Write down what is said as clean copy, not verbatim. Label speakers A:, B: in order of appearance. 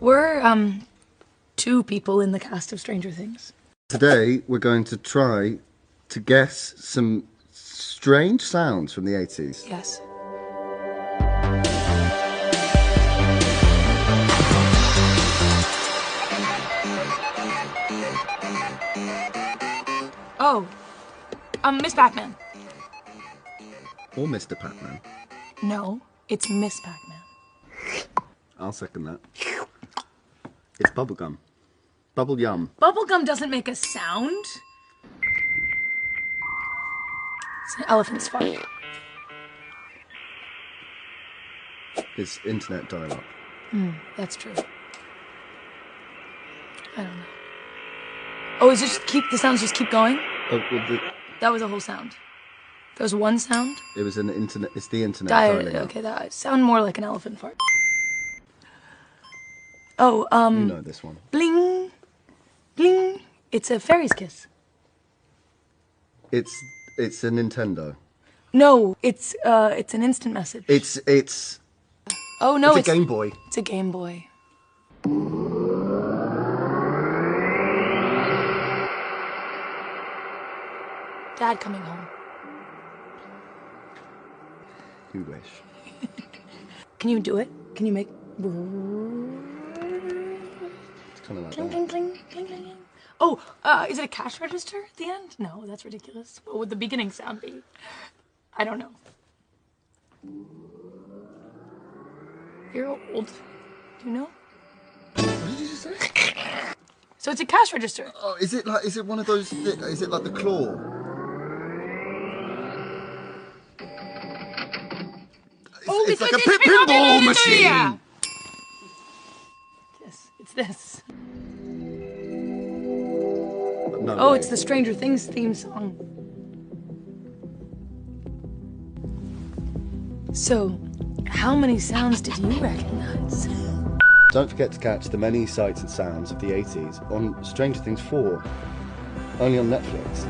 A: We're, two people in the cast of Stranger Things.
B: Today, we're going to try to guess some strange sounds from the 80s.
A: Yes. Oh, Miss Pac-Man.
B: Or Mr. Pac-Man.
A: No, it's Miss Pac-Man.
B: I'll second that. It's bubblegum. Bubble yum.
A: Bubblegum doesn't make a sound. It's an elephant's fart.
B: It's internet dial-up.
A: That's true. I don't know. Oh, is it just the sounds just keep going?
B: Oh, well,
A: That was a whole sound. There was one sound?
B: it was an internet. It's the internet dialing up.
A: Okay, that sound more like an elephant fart. Oh,
B: You know this one.
A: bling, bling. It's a fairy's kiss.
B: It's a Nintendo.
A: No, it's an instant message.
B: It's
A: Oh no,
B: a Game Boy.
A: It's a Game Boy. Dad coming home.
B: You wish.
A: Can you do it? Can you make?
B: It's kind of like
A: Cling,
B: that.
A: cling, cling, cling, cling, cling. Oh, is it a cash register at the end? No, that's ridiculous. What would the beginning sound be? I don't know. You're old. Do you know?
B: What did you just say?
A: So it's a cash register.
B: Oh, is it one of those? Is it like the claw? It's like a pinball machine.
A: Yeah. It's this.
B: No
A: Oh,
B: way.
A: it's the Stranger Things theme song. So, how many sounds did you recognize?
B: Don't forget to catch the many sights and sounds of the 80s on Stranger Things 4, only on Netflix.